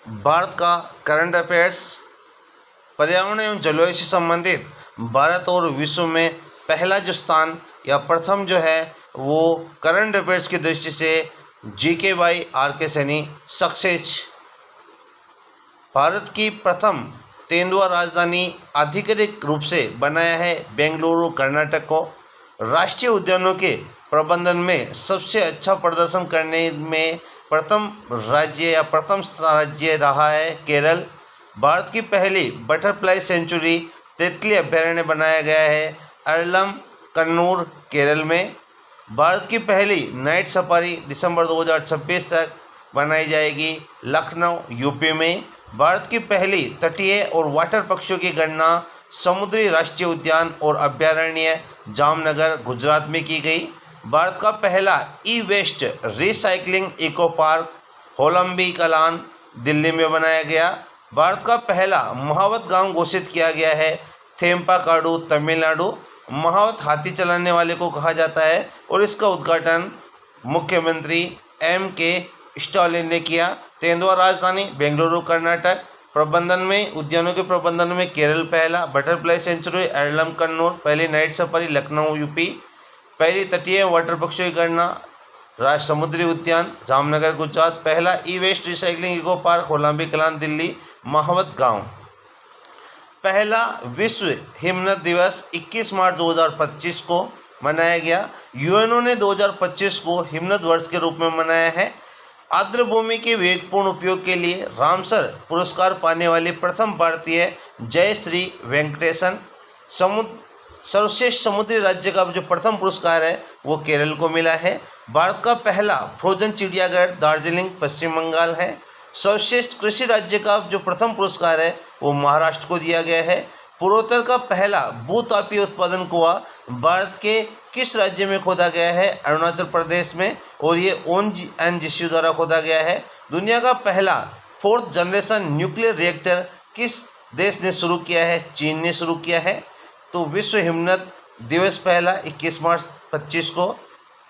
भारत का current affairs. पर्यावरण एवं जलवायु से संबंधित भारत और विश्व में पहला जो स्थान या प्रथम जो है वो करंट अफेयर्स की दृष्टि से जीके बाई आर के सैनी सक्सेस। भारत की प्रथम तेंदुआ राजधानी आधिकारिक रूप से बनाया है बेंगलुरु कर्नाटक को। राष्ट्रीय उद्यानों के प्रबंधन में सबसे अच्छा प्रदर्शन करने में प्रथम राज्य रहा है केरल। भारत की पहली बटरफ्लाई सेंचुरी तितली अभयारण्य बनाया गया है अरलम कन्नूर केरल में। भारत की पहली नाइट सफारी दिसंबर 2026 तक बनाई जाएगी लखनऊ यूपी में। भारत की पहली तटीय और वाटर पक्षियों की गणना समुद्री राष्ट्रीय उद्यान और अभयारण्य जामनगर गुजरात में की गई। भारत का पहला ई waste recycling eco park होलंबी Kalan Delhi में बनाया गया। भारत का पहला महावत गांव घोषित किया गया है थेम्पाकाडु तमिलनाडु। महावत हाथी चलाने वाले को कहा जाता है और इसका उद्घाटन मुख्यमंत्री M.K. स्टालिन ने किया। तेंदुआ राजधानी बेंगलुरु कर्नाटक। प्रबंधन में उद्यानों के प्रबंधन में केरल पहला। Butterfly century Aralam Kannur. पहली नाइट सफारी लखनऊ यूपी। पहली तटीय वाटर पक्षियों की गणना राष्ट्रीय समुद्री उद्यान जामनगर गुजरात। पहला ई waste recycling eco park होलंबी Kalan Delhi. महावत गांव। पहला विश्व हिमनद दिवस 21 मार्च 2025 को मनाया गया। यूएनओ ने 2025 को हिमनद वर्ष के रूप में मनाया है। आर्द्र भूमि के विवेकपूर्ण उपयोग के लिए रामसर पुरस्कार पाने वाली प्रथम भारतीय जयश्री वेंकटेशन। सर्वश्रेष्ठ समुद्री राज्य का जो प्रथम पुरस्कार है वो केरल को मिला है। भारत का पहला फ्रोजन चिड़ियाघर दार्जिलिंग पश्चिम बंगाल है। सर्वश्रेष्ठ कृषि राज्य का जो प्रथम पुरस्कार है वो महाराष्ट्र को दिया गया है। पूर्वोत्तर का पहला भूतापीय उत्पादन कुआं भारत के किस राज्य में खोदा गया है? अरुणाचल प्रदेश में, और ये ONGC द्वारा खोदा गया है। दुनिया का पहला 4th जनरेशन न्यूक्लियर रिएक्टर किस देश ने शुरू किया है? चीन ने शुरू किया है। तो विश्व हिमनद दिवस पहला 21 मार्च 25 को।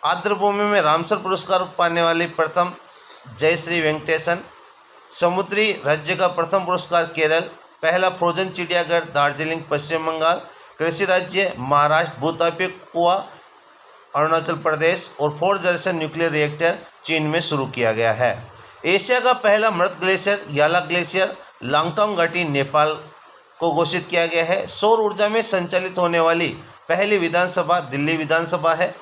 आर्द्र भूमि में रामसर पुरस्कार पाने वाली प्रथम जयश्री वेंकटेशन। समुद्री राज्य का प्रथम पुरस्कार केरल। पहला फ्रोजन चिड़ियाघर दार्जिलिंग पश्चिम बंगाल। कृषि राज्य महाराष्ट्र। भूतापीय कुआं अरुणाचल प्रदेश। और 4th जनरेशन न्यूक्लियर रिएक्टर चीन में शुरू किया गया है। एशिया का पहला मृत ग्लेशियर याला ग्लेशियर लांगटांग घाटी नेपाल को घोषित किया गया है। सौर ऊर्जा में संचालित होने वाली पहली विधानसभा दिल्ली विधानसभा है।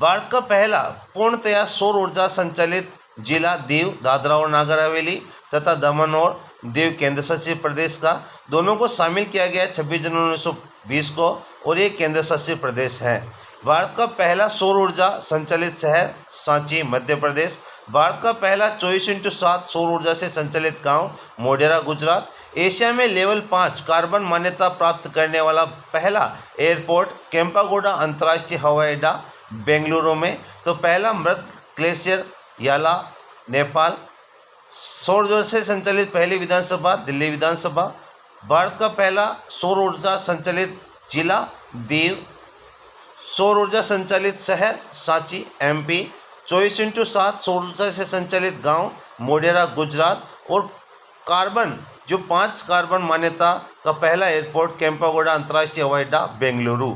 भारत का पहला पूर्णतया सौर ऊर्जा संचालित जिला दीव दादरा और नागर हवेली तथा दमन और दीव केंद्र शासित प्रदेश का दोनों को शामिल किया गया 26 जनवरी 1920 को, और ये केंद्र शासित प्रदेश है। भारत का पहला सौर ऊर्जा संचालित शहर सांची मध्य प्रदेश। भारत का पहला 24x7 सौर ऊर्जा से संचालित गांव मोढेरा गुजरात। एशिया में लेवल 5 कार्बन मान्यता प्राप्त करने वाला पहला एयरपोर्ट केम्पागोडा अंतर्राष्ट्रीय हवाई अड्डा बेंगलुरु में। तो पहला मृत ग्लेशियर याला नेपाल। सौर ऊर्जा से संचालित पहली विधानसभा दिल्ली विधानसभा। भारत का पहला सौर ऊर्जा संचालित जिला दीव। सौर ऊर्जा संचालित शहर सांची MP। 24x7 सौर ऊर्जा से संचालित गांव मोढेरा गुजरात। और कार्बन जो 5 कार्बन मान्यता का पहला एयरपोर्ट केम्पागोडा अंतर्राष्ट्रीय हवाई अड्डा बेंगलुरु।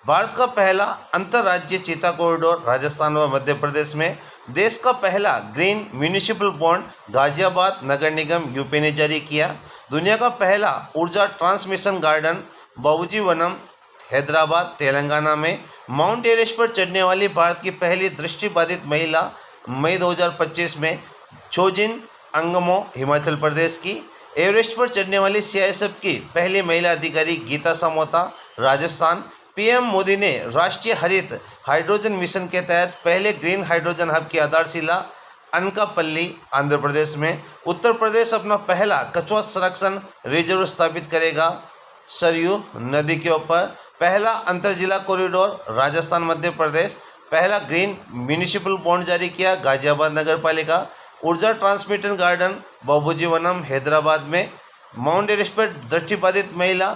भारत का पहला अंतर्राज्यीय चीता कॉरिडोर राजस्थान व मध्य प्रदेश में। देश का पहला ग्रीन म्यूनिसिपल बॉन्ड गाजियाबाद नगर निगम यूपी ने जारी किया। दुनिया का पहला ऊर्जा ट्रांसमिशन गार्डन बाबूजी वनम हैदराबाद तेलंगाना में। माउंट एवरेस्ट पर चढ़ने वाली भारत की पहली दृष्टिबाधित महिला मई 2025 में छोजिन अंगमो हिमाचल प्रदेश की। एवरेस्ट पर चढ़ने वाली CISF की पहली महिला अधिकारी गीता समोता राजस्थान। PM मोदी ने राष्ट्रीय हरित हाइड्रोजन मिशन के तहत पहले ग्रीन हाइड्रोजन हब की आधारशिला अनकापल्ली आंध्र प्रदेश में। उत्तर प्रदेश अपना पहला कछुआ संरक्षण रिजर्व स्थापित करेगा सरयू नदी के ऊपर। पहला अंतरजिला कॉरिडोर राजस्थान मध्य प्रदेश। पहला ग्रीन म्यूनिसिपल बॉन्ड जारी किया गाजियाबाद नगर पालिका। ऊर्जा ट्रांसमिशन गार्डन बाबूजी वनम हैदराबाद में। माउंट एवरेस्ट पर दृष्टिबाधित महिला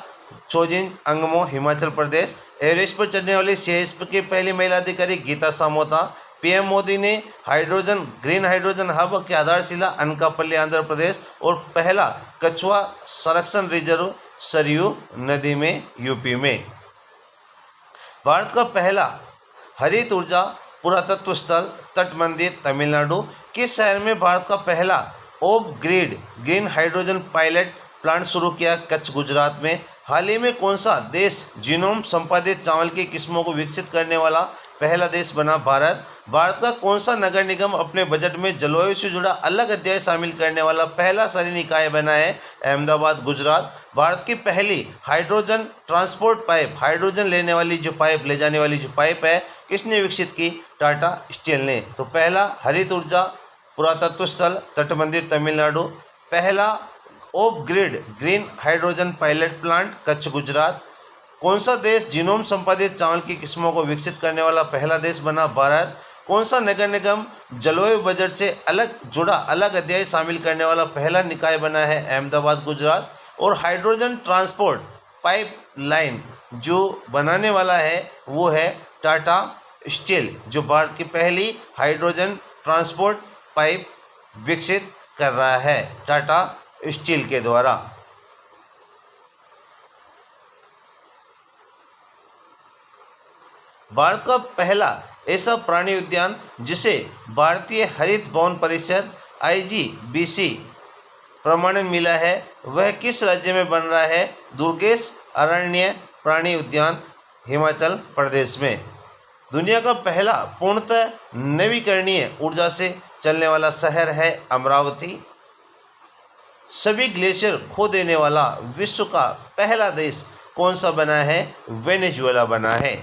छोजिन अंगमो हिमाचल प्रदेश। एवरेस्ट पर चढ़ने वाली CISF की पहली महिला अधिकारी गीता समोता। पीएम मोदी ने ग्रीन हाइड्रोजन हब की आधारशिला अनकापल्ली आंध्र प्रदेश और पहला कछुआ संरक्षण रिजर्व सरयू नदी में यूपी में। भारत का पहला हरित ऊर्जा पुरातत्व स्थल तट मंदिर तमिलनाडु। किस शहर में भारत का पहला of grid green hydrogen pilot plant शुरू किया? कच्छ गुजरात में। हाल ही में कौन सा देश जीनोम संपादित चावल की किस्मों को विकसित करने वाला पहला देश बना? भारत। भारत का कौन सा नगर निगम अपने बजट में जलवायु से जुड़ा अलग अध्याय शामिल करने वाला पहला शहरी निकाय बना है? अहमदाबाद गुजरात। भारत की पहली हाइड्रोजन ट्रांसपोर्ट पाइप, हाइड्रोजन ले जाने वाली जो पाइप है, किसने विकसित की? टाटा स्टील ने। तो पहला हरित ऊर्जा पुरातत्व स्थल तट मंदिर तमिलनाडु, पहला of grid green hydrogen pilot plant Kutch Gujarat. कौन सा देश जीनोम संपादित चावल की किस्मों को विकसित करने वाला पहला देश बना? भारत। कौन सा नगर निगम जलवायु बजट से अलग अध्याय शामिल करने वाला पहला निकाय बना है? अहमदाबाद गुजरात। और हाइड्रोजन ट्रांसपोर्ट पाइप लाइन जो बनाने वाला है वो है टाटा स्टील, जो भारत की पहली हाइड्रोजन ट्रांसपोर्ट पाइप विकसित कर रहा है टाटा स्टील के द्वारा। भारत का पहला ऐसा प्राणी उद्यान जिसे भारतीय हरित वन परिषद IGBC प्रमाणन मिला है, वह किस राज्य में बन रहा है? दुर्गेश अरण्य प्राणी उद्यान हिमाचल प्रदेश में। दुनिया का पहला पूर्णतः नवीकरणीय ऊर्जा से चलने वाला शहर है अमरावती। सभी ग्लेशियर खो देने वाला विश्व का पहला देश कौन सा बना है? वेनेजुएला बना है।